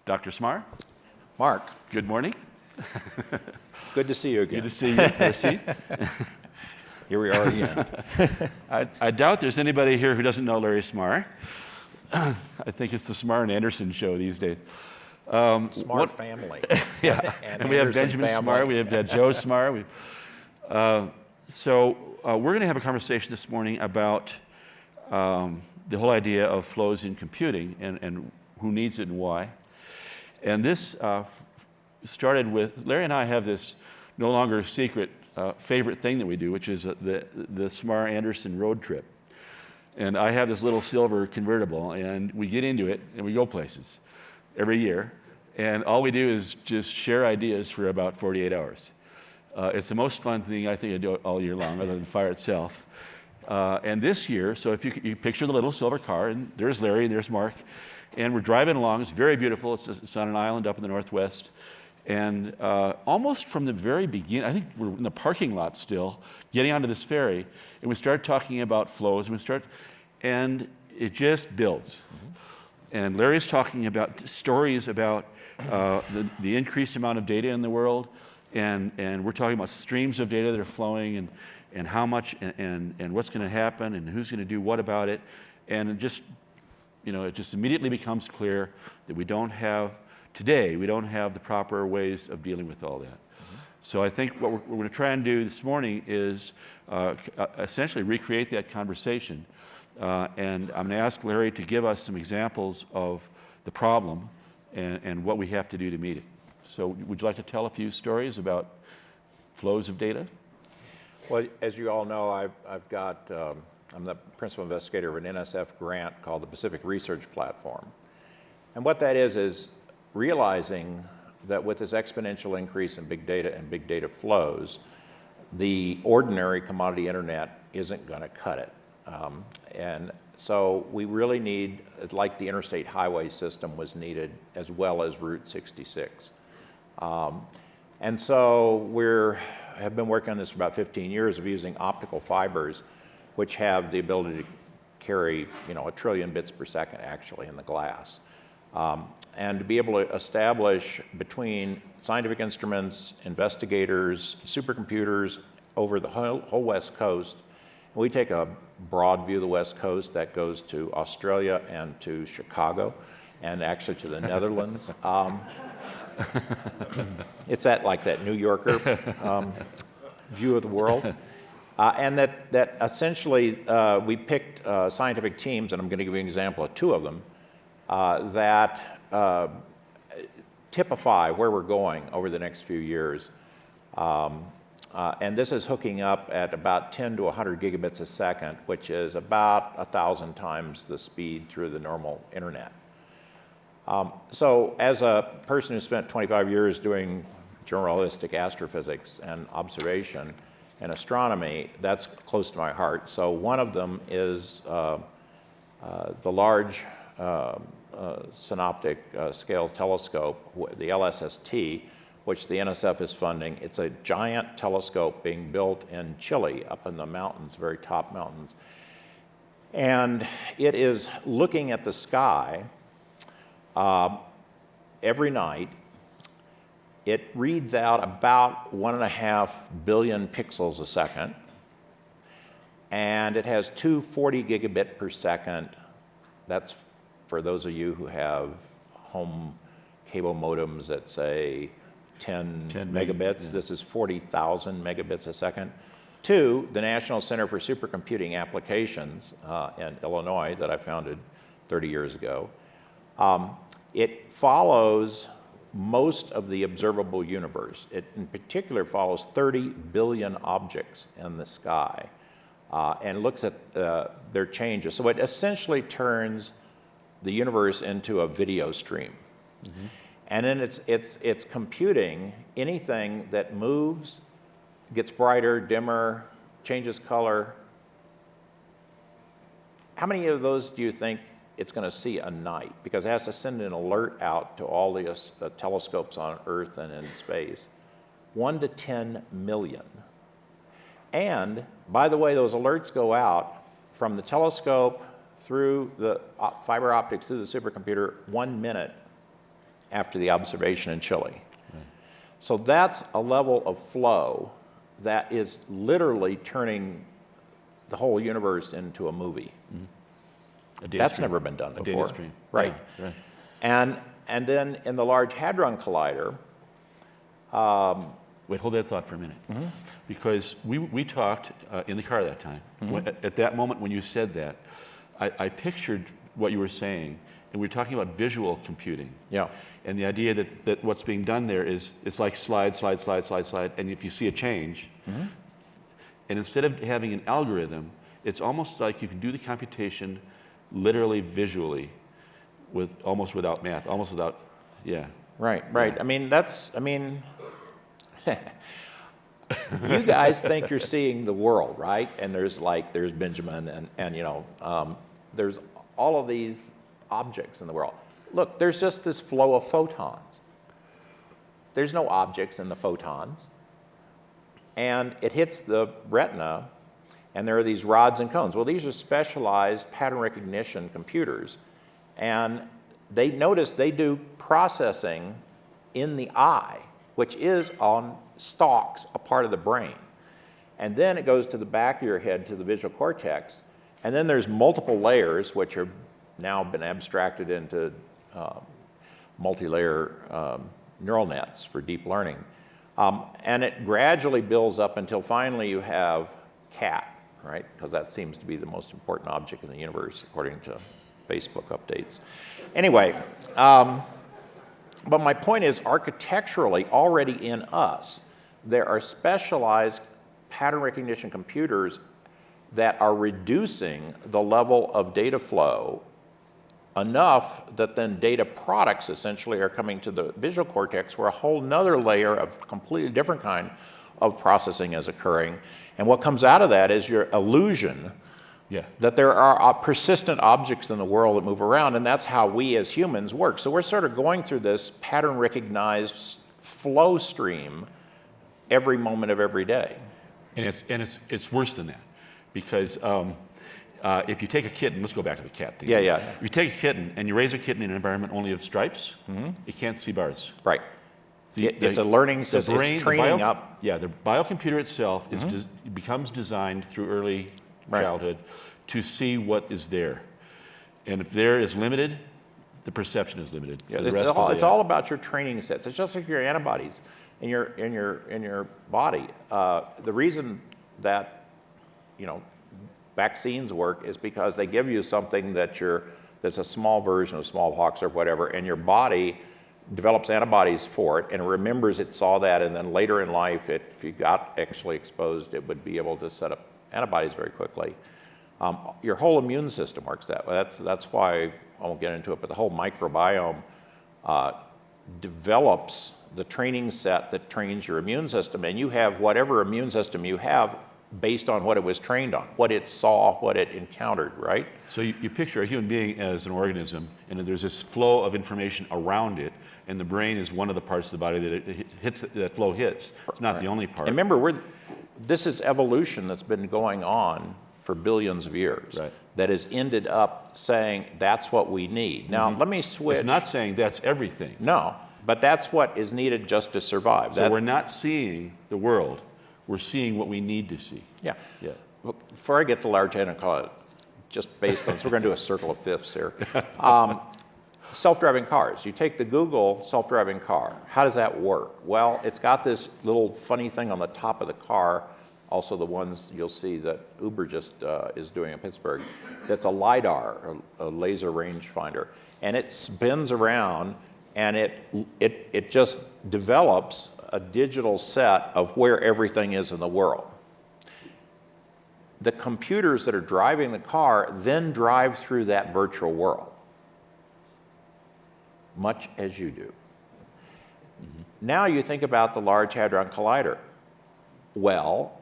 Dr. Smarr. Mark, Good morning. good to see you again. Good to see you. Have a seat. Here we are again. I doubt there's anybody here who doesn't know Larry Smarr. I think it's the Smarr and Anderson show these days. Smarr family. Yeah, and we have Anderson Benjamin family. Smarr, we have Joe Smarr. We're going to have a conversation this morning about the whole idea of flows in computing and who needs it and why. And this started with, Larry and I have this no longer secret favorite thing that we do, which is the Smarr-Anderson road trip. And I have this little silver convertible, and we get into it, and we go places every year. And all we do is just share ideas for about 48 hours. It's the most fun thing I think I do all year long, other than FiRe itself. And this year, so if you picture the little silver car, and there's Larry, and there's Mark, and we're driving along. It's very beautiful. It's on an island up in the northwest. And almost from the very beginning, I think we're in the parking lot still, getting onto this ferry, and we start talking about flows, and it just builds. Mm-hmm. And Larry's talking about stories about the increased amount of data in the world, and we're talking about streams of data that are flowing, and how much, and what's going to happen, and who's going to do what about it, and it just immediately becomes clear that we don't have the proper ways of dealing with all that. Mm-hmm. So I think what we're going to try and do this morning is essentially recreate that conversation. And I'm going to ask Larry to give us some examples of the problem and what we have to do to meet it. So would you like to tell a few stories about flows of data? Well, as you all know, I'm the principal investigator of an NSF grant called the Pacific Research Platform. And what that is realizing that with this exponential increase in big data and big data flows, the ordinary commodity internet isn't going to cut it. And so we really need, like the interstate highway system was needed, as well as Route 66. And so have been working on this for about 15 years of using optical fibers, which have the ability to carry, 1 trillion bits per second actually in the glass. And to be able to establish between scientific instruments, investigators, supercomputers over the whole West Coast. We take a broad view of the West Coast that goes to Australia and to Chicago, and actually to the Netherlands. It's that New Yorker view of the world. And that essentially we picked scientific teams, and I'm going to give you an example of 2 of them, that typify where we're going over the next few years. And this is hooking up at about 10 to 100 gigabits a second, which is about 1,000 times the speed through the normal internet. So as a person who spent 25 years doing generalistic astrophysics and observation and astronomy, that's close to my heart. So one of them is the large synoptic scale telescope, the LSST, which the NSF is funding. It's a giant telescope being built in Chile, up in the mountains, very top mountains. And it is looking at the sky every night. It reads out about 1.5 billion pixels a second, and it has 2 40 gigabit per second. That's for those of you who have home cable modems that say 10 megabits. Yeah. This is 40,000 megabits a second. 2, the National Center for Supercomputing Applications in Illinois that I founded 30 years ago. It follows most of the observable universe. It in particular follows 30 billion objects in the sky and looks at their changes. So it essentially turns the universe into a video stream. Mm-hmm. And then it's computing anything that moves, gets brighter, dimmer, changes color. How many of those do you think it's going to see a night? Because it has to send an alert out to all the telescopes on Earth and in space. 1 to 10 million. And, by the way, those alerts go out from the telescope through the fiber optics through the supercomputer 1 minute after the observation in Chile. So that's a level of flow that is literally turning the whole universe into a movie. A data That's stream. never been done A before. data stream. Right. Yeah, right. And then in the Large Hadron Collider, Wait, hold that thought for a minute. Because we talked in the car that time. At that moment when you said that, I pictured what you were saying, and we were talking about visual computing. yeah, And the idea that what's being done there is, it's like slide, and if you see a change, and instead of having an algorithm, it's almost like you can do the computation literally visually, almost without math, almost without, yeah. right. You guys think you're seeing the world, right? And there's Benjamin and there's all of these objects in the world. Look, there's just this flow of photons. There's no objects in the photons. And it hits the retina, and there are these rods and cones. Well, these are specialized pattern recognition computers. And they do processing in the eye, which is on stalks, a part of the brain. And then it goes to the back of your head, to the visual cortex. And then there's multiple layers, which are now been abstracted into multi-layer neural nets for deep learning. And it gradually builds up until finally you have cat, right? Because that seems to be the most important object in the universe, according to Facebook updates. Anyway, but my point is, architecturally, already in us, there are specialized pattern recognition computers that are reducing the level of data flow enough that then data products essentially are coming to the visual cortex, where a whole nother layer of completely different kind of processing is occurring. And what comes out of that is your illusion that there are persistent objects in the world that move around, and that's how we as humans work. So we're sort of going through this pattern recognized flow stream every moment of every day. And it's worse than that, because if you take a kitten, let's go back to the cat thing. Yeah. If you take a kitten and you raise a kitten in an environment only of stripes, it can't see bars. Right. It's a learning system. It's training up. Yeah, the biocomputer itself becomes designed through early childhood to see what is there. And if there is limited, the perception is limited. Yeah, it's all about your training sets. It's just like your antibodies in your body. The reason that vaccines work is because they give you something that's a small version of smallpox or whatever, and your body develops antibodies for it and remembers it saw that, and then later in life, if you got actually exposed, it would be able to set up antibodies very quickly. Your whole immune system works that way. That's why, I won't get into it, but the whole microbiome develops the training set that trains your immune system, and you have whatever immune system you have based on what it was trained on, what it saw, what it encountered, right? So you picture a human being as an organism, and there's this flow of information around it, and the brain is one of the parts of the body that flow hits. It's not the only part. And remember, this is evolution that's been going on for billions of years. Right. That has ended up saying that's what we need. Now, let me switch. It's not saying that's everything. No, but that's what is needed just to survive. So we're not seeing the world. We're seeing what we need to see. Yeah. Yeah. Well, before I get to Large Hadron Collider, just based on, so we're going to do a circle of fifths here. Self-driving cars. You take the Google self-driving car. How does that work? Well, it's got this little funny thing on the top of the car, also the ones you'll see that Uber just is doing in Pittsburgh, that's a LiDAR, a laser rangefinder. And it spins around, and it just develops a digital set of where everything is in the world. The computers that are driving the car then drive through that virtual world, much as you do. Now you think about the Large Hadron Collider. Well,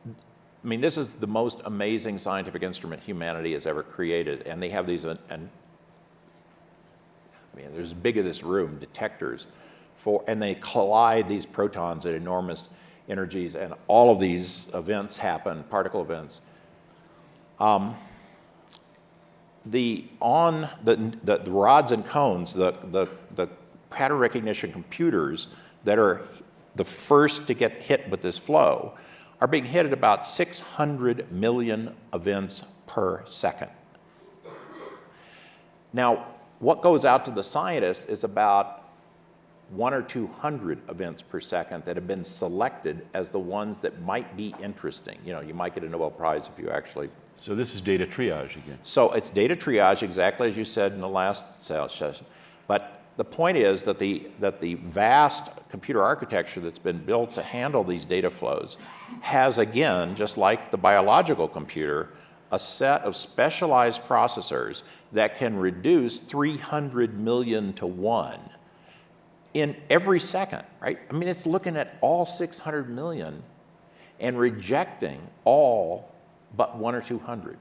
I mean, this is the most amazing scientific instrument humanity has ever created, and they have these, there's big of this room, detectors, and they collide these protons at enormous energies, and all of these events happen, particle events. The rods and cones, the pattern recognition computers that are the first to get hit with this flow are being hit at about 600 million events per second. Now, what goes out to the scientist is about 100 or 200 events per second that have been selected as the ones that might be interesting. You know, you might get a Nobel Prize if you actually. So this is data triage again. So it's data triage, exactly as you said in the last session. But the point is that the vast computer architecture that's been built to handle these data flows has, again, just like the biological computer, a set of specialized processors that can reduce 300 million to 1 in every second, right? I mean, it's looking at all 600 million and rejecting all but 100 or 200.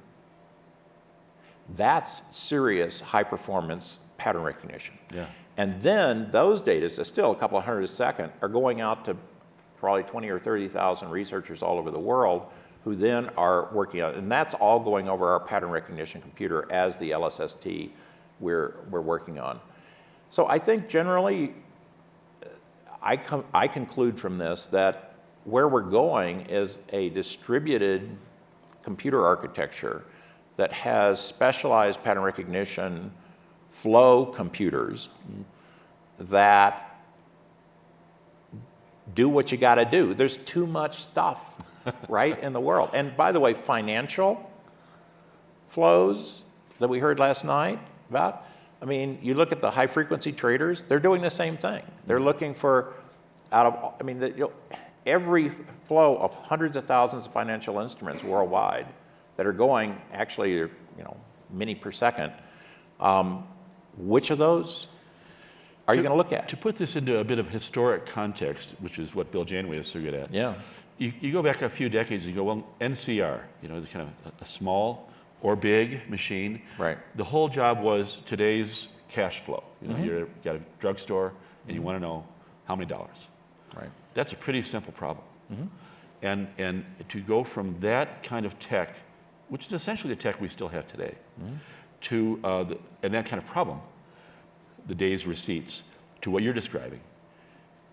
That's serious high-performance pattern recognition. Yeah. And then those data, so still a couple of hundred a second, are going out to probably 20 or 30,000 researchers all over the world who then are working on it. And that's all going over our pattern recognition computer as the LSST we're working on. So I think generally, I conclude from this that where we're going is a distributed computer architecture that has specialized pattern recognition flow computers that do what you got to do. There's too much stuff, right, in the world. And by the way, financial flows that we heard last night about, I mean, you look at the high-frequency traders, they're doing the same thing. They're looking for, every flow of hundreds of thousands of financial instruments worldwide that are going, actually, many per second, which of those are you going to look at? To put this into a bit of historic context, which is what Bill Janway is so good at. Yeah. You go back a few decades and you go, well, NCR, the kind of a small or big machine. Right. The whole job was today's cash flow. You've got a drugstore and you want to know how many dollars. Right. That's a pretty simple problem. And to go from that kind of tech, which is essentially the tech we still have today, to and that kind of problem, the day's receipts, to what you're describing,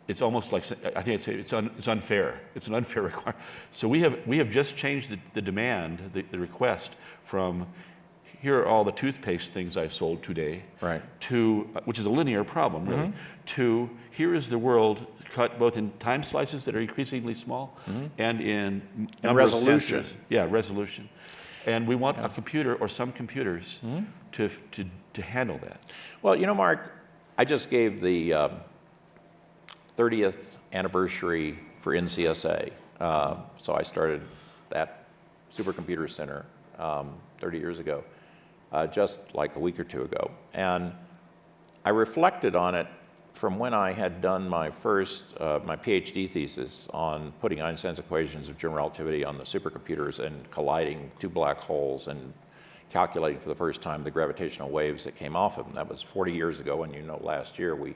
it's almost like, I think it's unfair. It's an unfair requirement. So we have just changed the demand, the request from here are all the toothpaste things I sold today, right, to which is a linear problem really, to here is the world cut both in time slices that are increasingly small and in number of resolution. sensors. Yeah, resolution. And we want a computer or some computers to handle that. Well, Mark, I just gave the 30th anniversary for NCSA. So I started that supercomputer center 30 years ago, just like a week or two ago. And I reflected on it from when I had done my first, my PhD thesis on putting Einstein's equations of general relativity on the supercomputers and colliding two black holes and calculating for the first time the gravitational waves that came off of them. That was 40 years ago, and last year we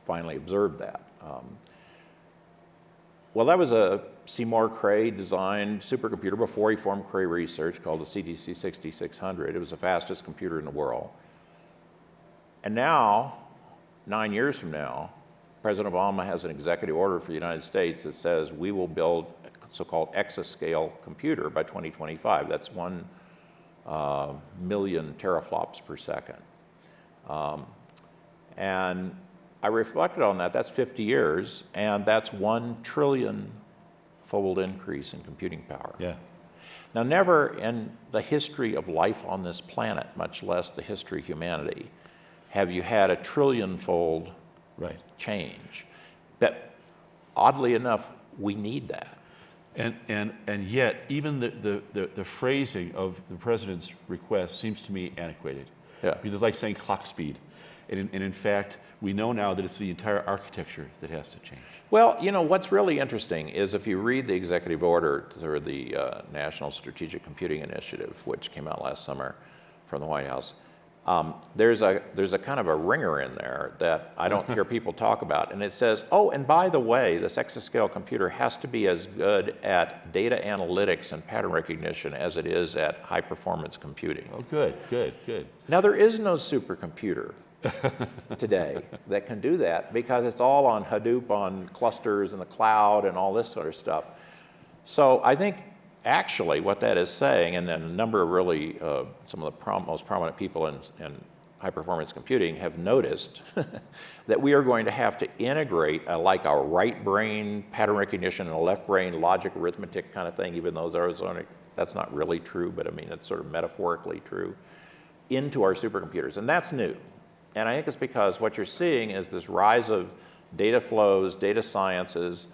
finally observed that. Well, that was a Seymour Cray designed supercomputer before he formed Cray Research, called the CDC 6600. It was the fastest computer in the world. And now, 9 years from now, President Obama has an executive order for the United States that says we will build a so-called exascale computer by 2025. That's 1 million teraflops per second. And I reflected on that. That's 50 years, and that's 1 trillion-fold increase in computing power. Yeah. Now, never in the history of life on this planet, much less the history of humanity, have you had a trillion-fold change. That, oddly enough, we need that. And yet, even the phrasing of the president's request seems to me antiquated. Yeah. Because it's like saying clock speed. And in fact, we know now that it's the entire architecture that has to change. Well, what's really interesting is if you read the executive order for the National Strategic Computing Initiative, which came out last summer from the White House, there's a kind of a ringer in there that I don't hear people talk about. And it says, oh, and by the way, this exascale computer has to be as good at data analytics and pattern recognition as it is at high-performance computing. Oh, good. Now, there is no supercomputer today that can do that because it's all on Hadoop, on clusters in the cloud and all this sort of stuff. So I think actually what that is saying, and then a number of really, some of the most prominent people in high-performance computing have noticed that we are going to have to integrate like a right brain pattern recognition and a left brain logic arithmetic kind of thing, even though that's not really true, but I mean, it's sort of metaphorically true, into our supercomputers. And that's new. And I think it's because what you're seeing is this rise of data flows, data sciences.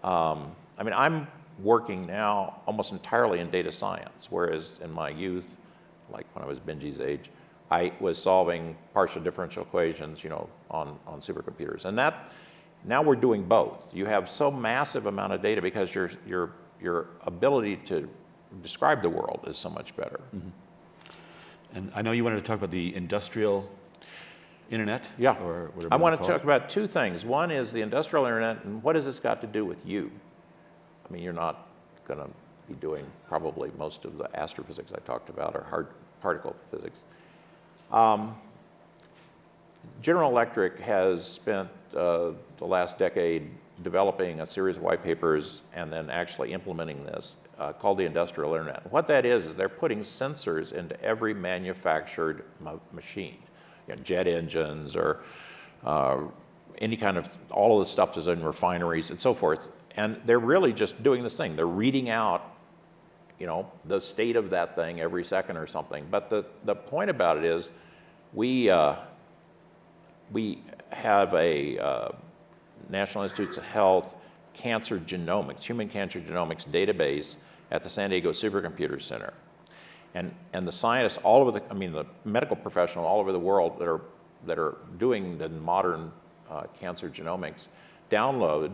I mean, I'm working now almost entirely in data science, whereas in my youth, like when I was Benji's age, I was solving partial differential equations, on supercomputers. And now we're doing both. You have so massive amount of data because your ability to describe the world is so much better. Mm-hmm. And I know you wanted to talk about the industrial internet. Yeah. Or whatever I want to talk about two things. One is the industrial internet, and what has this got to do with you? I mean, you're not going to be doing probably most of the astrophysics I talked about or hard particle physics. General Electric has spent the last decade developing a series of white papers and then actually implementing this called the industrial internet. What that is they're putting sensors into every manufactured machine, jet engines or any kind of, all of the stuff is in refineries and so forth. And they're really just doing this thing. They're reading out, the state of that thing every second or something. But the point about it is we have a National Institutes of Health cancer genomics, human cancer genomics database at the San Diego Supercomputer Center. And the scientists all over the medical professionals all over the world that are doing the modern cancer genomics download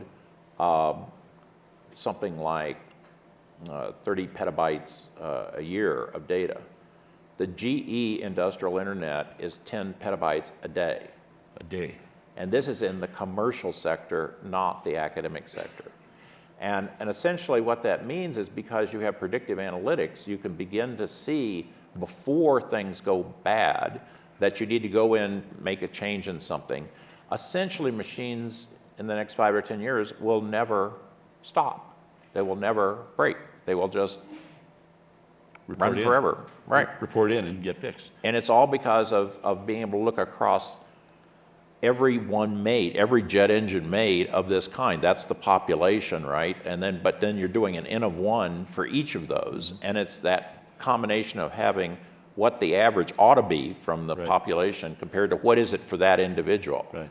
something like 30 petabytes a year of data. The GE industrial internet is 10 petabytes a day. A day. And this is in the commercial sector, not the academic sector. And essentially what that means is because you have predictive analytics, you can begin to see before things go bad that you need to go in, make a change in something. Essentially, machines in the next 5 or 10 years will never stop. They will never break. They will just run forever. Right. Report in and get fixed. And it's all because of being able to look across every jet engine made of this kind. That's the population, right? But then you're doing an N of 1 for each of those. And it's that combination of having what the average ought to be from the population compared to what is it for that individual. Right.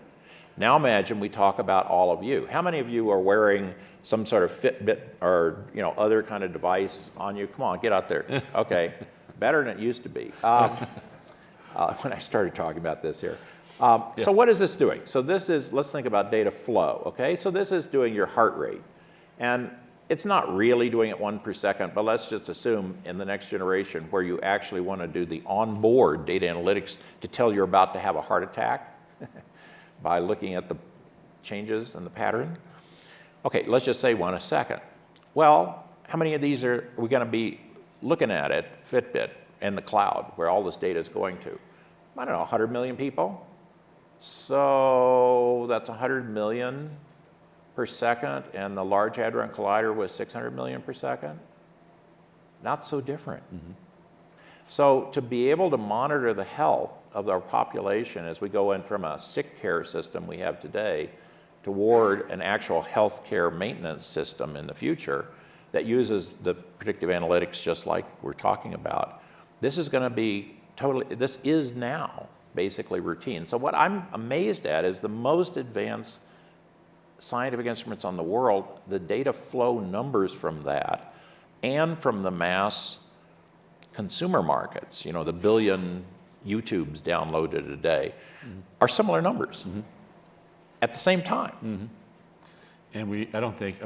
Now imagine we talk about all of you. How many of you are wearing some sort of Fitbit or other kind of device on you? Come on, get out there. Okay, better than it used to be. When I started talking about this here. So what is this doing? So this is, let's think about data flow, okay? So this is doing your heart rate. And it's not really doing it 1 per second, but let's just assume in the next generation where you actually want to do the onboard data analytics to tell you're about to have a heart attack by looking at the changes in the pattern. Okay, let's just say 1 a second. Well, how many of these are we going to be looking at Fitbit in the cloud where all this data is going to? I don't know, 100 million people? So that's 100 million per second, and the Large Hadron Collider was 600 million per second? Not so different. Mm-hmm. So to be able to monitor the health of our population as we go in from a sick care system we have today toward an actual health care maintenance system in the future that uses the predictive analytics just like we're talking about, this is going to be this is now basically routine. So what I'm amazed at is the most advanced scientific instruments on the world, the data flow numbers from that and from the mass consumer markets, the billion YouTubes downloaded a day, are similar numbers at the same time. Mm-hmm. And I don't think,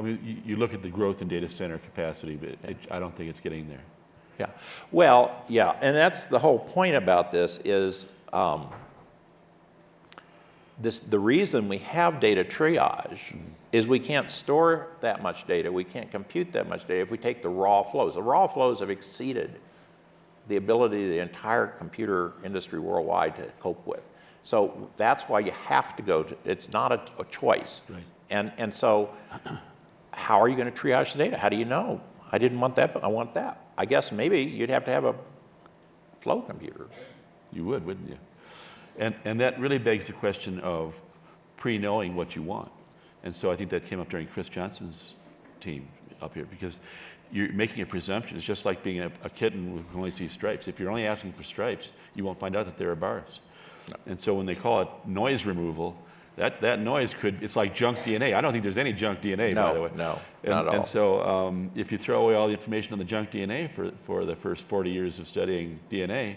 you look at the growth in data center capacity, but I don't think it's getting there. Yeah. Well, yeah, and that's the whole point about this is the reason we have data triage is we can't store that much data, we can't compute that much data if we take the raw flows. The raw flows have exceeded the ability of the entire computer industry worldwide to cope with. So that's why you have to go to, it's not a choice. Right. And so how are you going to triage the data? How do you know? I didn't want that, but I want that. I guess maybe you'd have to have a flow computer. You would, wouldn't you? And that really begs the question of pre-knowing what you want. And so I think that came up during Chris Johnson's team up here, because you're making a presumption. It's just like being a kitten who can only see stripes. If you're only asking for stripes, you won't find out that there are bars. No. And so when they call it noise removal, that noise it's like junk DNA. I don't think there's any junk DNA, by the way. No, not at all. And so if you throw away all the information on the junk DNA for the first 40 years of studying DNA,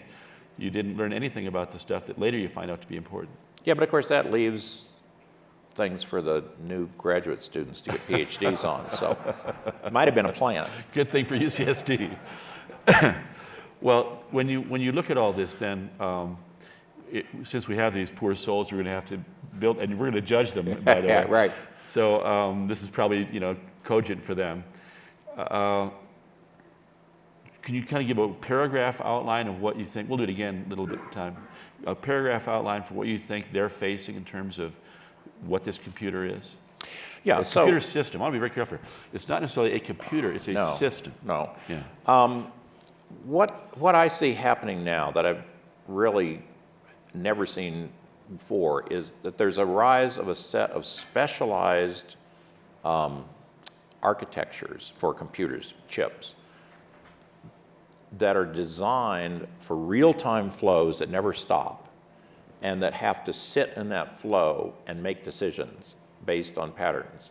you didn't learn anything about the stuff that later you find out to be important. Yeah, but of course that leaves things for the new graduate students to get PhDs on. So it might have been a plan. Good thing for UCSD. Well, when you look at all this, then since we have these poor souls, we're going to have to build, and we're going to judge them, by the way. Right. So this is probably cogent for them. Can you kind of give a paragraph outline of what you think? We'll do it again a little bit of time. A paragraph outline for what you think they're facing in terms of what this computer is. Yeah. A computer system. I want to be very careful. It's not necessarily a computer. It's a system. No. Yeah. What I see happening now that I've really never seen before is that there's a rise of a set of specialized architectures for computers, chips, that are designed for real-time flows that never stop and that have to sit in that flow and make decisions based on patterns.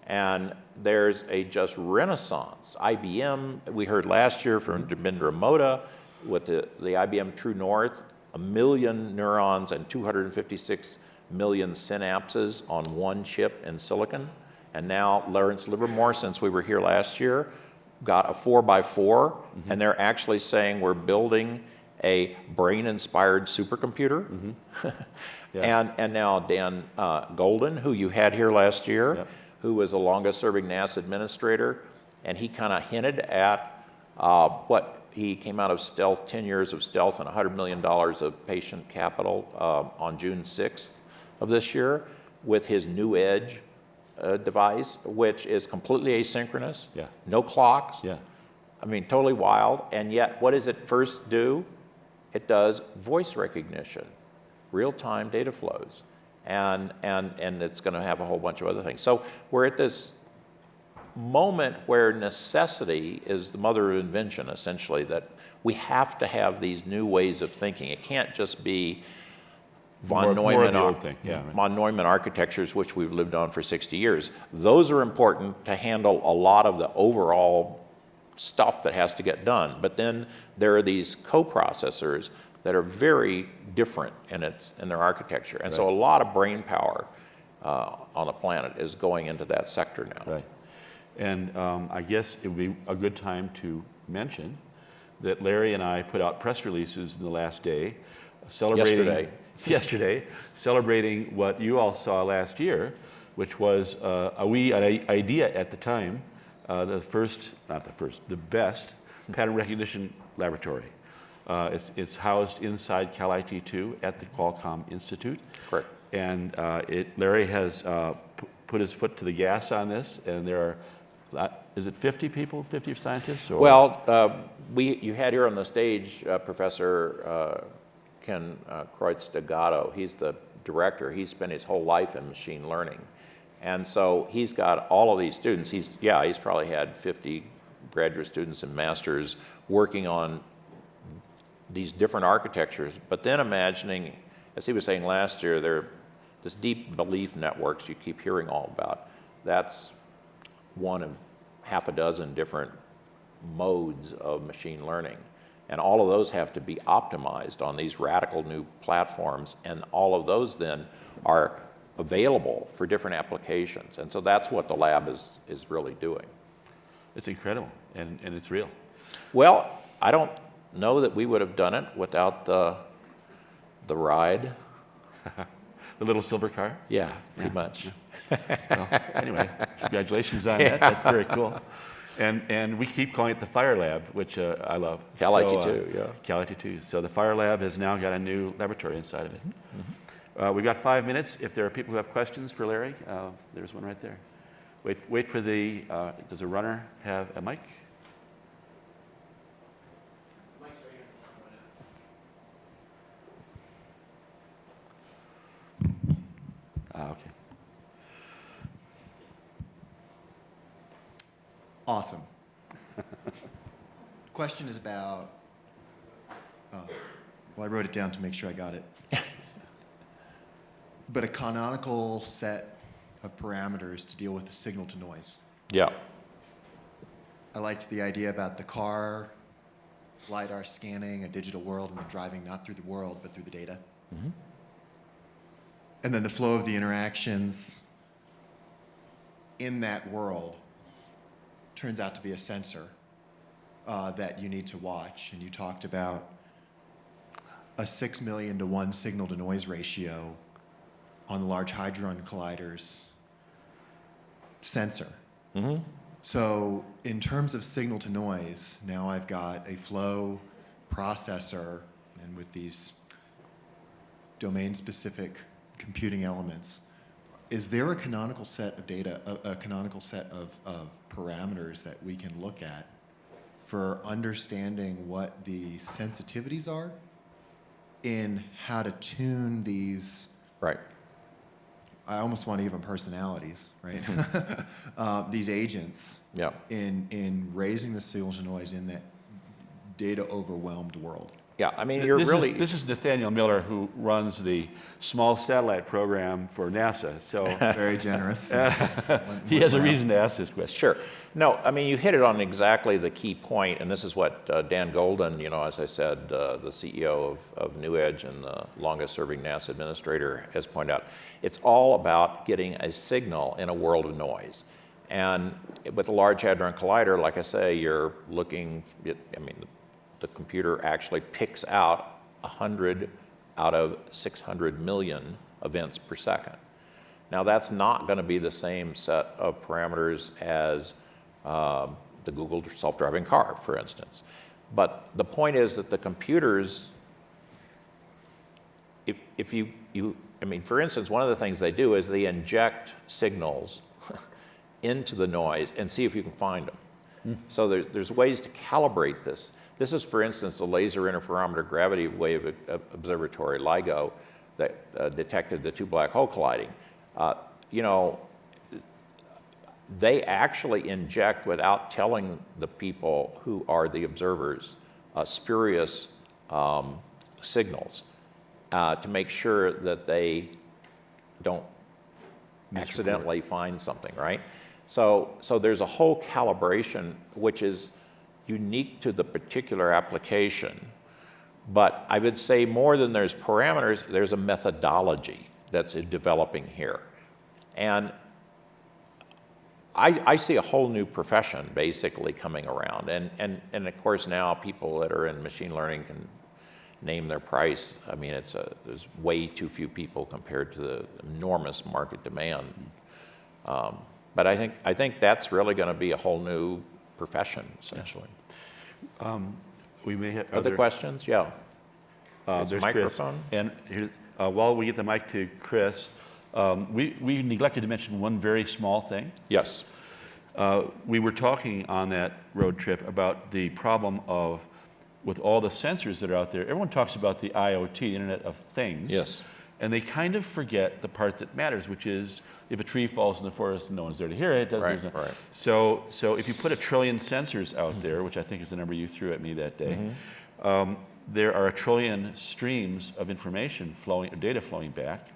And there's a just renaissance. IBM, we heard last year from Debinder Moda with the IBM True North, 1 million neurons and 256 million synapses on one chip in silicon. And now Lawrence Livermore, since we were here last year, got a 4x4, and they're actually saying we're building a brain-inspired supercomputer. Yeah. And now Dan Golden, who you had here last year, Yep. who was the longest-serving NASA administrator, and he kind of hinted at what he came out of stealth, 10 years of stealth and $100 million of patient capital on June 6th of this year with his New Edge device, which is completely asynchronous, Yeah. no clocks. Yeah. I mean, totally wild. And yet, what does it first do? It does voice recognition, real-time data flows, and it's going to have a whole bunch of other things. So we're at this moment where necessity is the mother of invention, essentially, that we have to have these new ways of thinking. It can't just be von Neumann architectures, which we've lived on for 60 years. Those are important to handle a lot of the overall stuff that has to get done. But then there are these coprocessors that are very different in their architecture. And so a lot of brain power on the planet is going into that sector now. Right. And I guess it would be a good time to mention that Larry and I put out press releases in the last day celebrating yesterday, celebrating what you all saw last year, which was an idea at the time, the best pattern recognition laboratory. It's housed inside Cal IT2 at the Qualcomm Institute. Correct. And Larry has put his foot to the gas on this, and there are, is it 50 people, 50 scientists? Or? Well, you had here on the stage Professor Ken Kreutz-D'Agato. He's the director. He's spent his whole life in machine learning. And so he's got all of these students. He's probably had 50 graduate students and masters working on these different architectures. But then imagining, as he was saying last year, there this deep belief networks you keep hearing all about. That's one of half a dozen different modes of machine learning. And all of those have to be optimized on these radical new platforms, and all of those then are available for different applications. And so that's what the lab is really doing. It's incredible, and it's real. Well, I don't know that we would have done it without the ride. The little silver car? Yeah, pretty much. Yeah. Well, anyway, congratulations on that. That's very cool. And we keep calling it the FiRe Lab, which I love. Cal IT2, yeah. Cal IT2. So the FiRe Lab has now got a new laboratory inside of it. We've got 5 minutes. If there are people who have questions for Larry, there's one right there. Wait for the, does a runner have a mic? Okay. Awesome. Question is about, well, I wrote it down to make sure I got it. But a canonical set of parameters to deal with the signal to noise. Yeah. I liked the idea about the car, LiDAR scanning a digital world and then driving not through the world, but through the data. Mm-hmm. And then the flow of the interactions in that world turns out to be a sensor that you need to watch. And you talked about a 6 million to 1 signal to noise ratio on the Large Hadron Collider's sensor. Mm-hmm. So in terms of signal to noise, now I've got a flow processor, and with these domain-specific computing elements, is there a canonical set of data, a canonical set of parameters that we can look at for understanding what the sensitivities are in how to tune these? Right. I almost want to give them personalities, right? These agents Yeah. in raising the signal to noise in that data overwhelmed world. Yeah, I mean, you're really... This is Nathaniel Miller, who runs the small satellite program for NASA. So Very generous. he has a reason to ask this question. Sure. No, I mean, you hit it on exactly the key point, and this is what Dan Golden, you know, as I said, the CEO of New Edge and the longest-serving NASA administrator, has pointed out. It's all about getting a signal in a world of noise. And with the Large Hadron Collider, like I say, you're looking, I mean, the computer actually picks out 100 out of 600 million events per second. Now, that's not going to be the same set of parameters as the Google self-driving car, for instance. But the point is that the computers, if you I mean, for instance, one of the things they do is they inject signals into the noise and see if you can find them. So there's ways to calibrate this. This is, for instance, the Laser Interferometer Gravity Wave Observatory, LIGO, that detected the two black hole colliding. You know, they actually inject, without telling the people who are the observers, spurious signals to make sure that they don't accidentally find something, right? So there's a whole calibration which is unique to the particular application. But I would say more than there's parameters, there's a methodology that's developing here. And I see a whole new profession basically coming around. And of course now people that are in machine learning can name their price. I mean, there's way too few people compared to the enormous market demand. But I think that's really going to be a whole new profession, essentially. We may have Other questions? Yeah. There's microphone. Chris. And here's, while we get the mic to Chris, we neglected to mention one very small thing. Yes. We were talking on that road trip about the problem of, with all the sensors that are out there, everyone talks about the IoT, the Internet of Things. Yes. And they kind of forget the part that matters, which is if a tree falls in the forest and no one's there to hear it, Right. So if you put 1 trillion sensors out there, which I think is the number you threw at me that day, there are 1 trillion streams of information flowing, or data flowing back,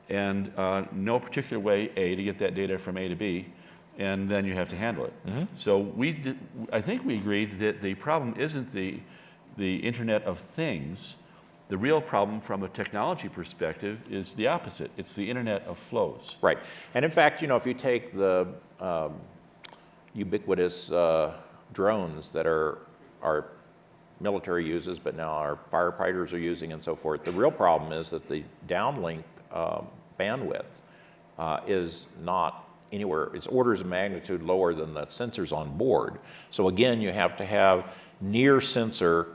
and no particular way, A, to get that data from A to B, and then you have to handle it. So I think we agreed that the problem isn't the Internet of Things. The real problem from a technology perspective is the opposite. It's the Internet of Flows. Right. And in fact, you know, if you take the ubiquitous drones that our military uses, but now our firefighters are using and so forth, the real problem is that the downlink bandwidth is not anywhere, it's orders of magnitude lower than the sensors on board. So again, you have to have near sensor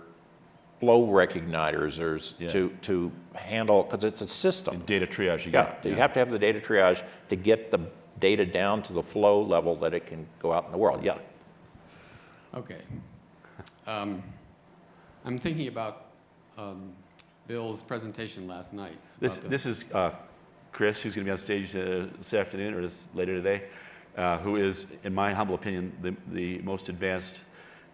flow recognizers Yeah. to handle, because it's a system. Data triage you Yeah, got. you have to have the data triage to get the data down to the flow level that it can go out in the world. Yeah. Okay. I'm thinking about Bill's presentation last night. This is Chris, who's going to be on stage this afternoon or later today, who is, in my humble opinion, the most advanced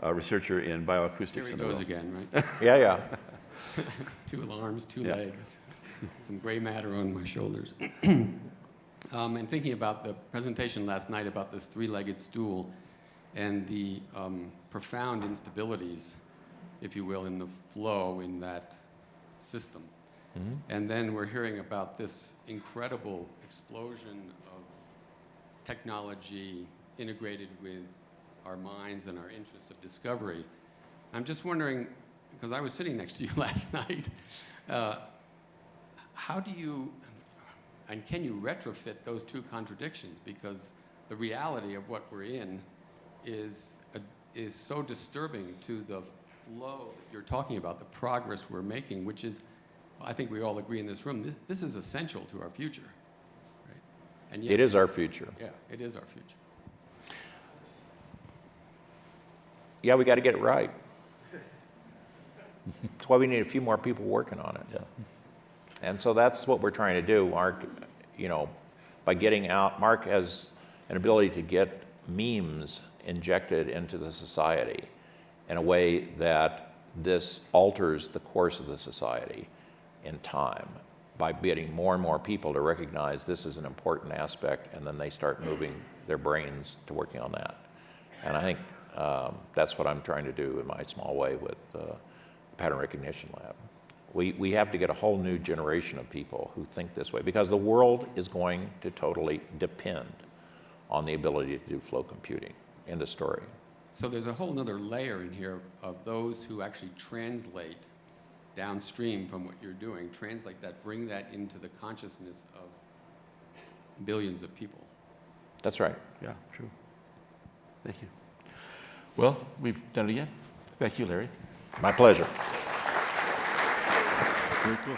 researcher in Here bioacoustics he in the goes world. again, right? Yeah. 2 arms, 2 Yeah. legs, some gray matter on my shoulders. And thinking about the presentation last night about this 3-legged stool and the profound instabilities, if you will, in the flow in that system. And then we're hearing about this incredible explosion of technology integrated with our minds and our interests of discovery. I'm just wondering, because I was sitting next to you last night, how do you, and can you retrofit those 2 contradictions? Because the reality of what we're in is so disturbing to the flow that you're talking about, the progress we're making, which is, I think we all agree in this room, this is essential to our future. Right? And yet, It is our future. Yeah, it is our future. Yeah, we got to get it right. That's why we need a few more people working on it. Yeah. And so that's what we're trying to do, Mark. By getting out, Mark has an ability to get memes injected into the society in a way that this alters the course of the society in time by getting more and more people to recognize this is an important aspect, and then they start moving their brains to working on that. And I think that's what I'm trying to do in my small way with the Pattern Recognition Lab. We have to get a whole new generation of people who think this way, because the world is going to totally depend on the ability to do flow computing. End of story. So there's a whole other layer in here of those who actually translate downstream from what you're doing, translate that, bring that into the consciousness of billions of people. That's right. Yeah, true. Thank you. Well, we've done it again. Thank you, Larry. My pleasure. Very cool.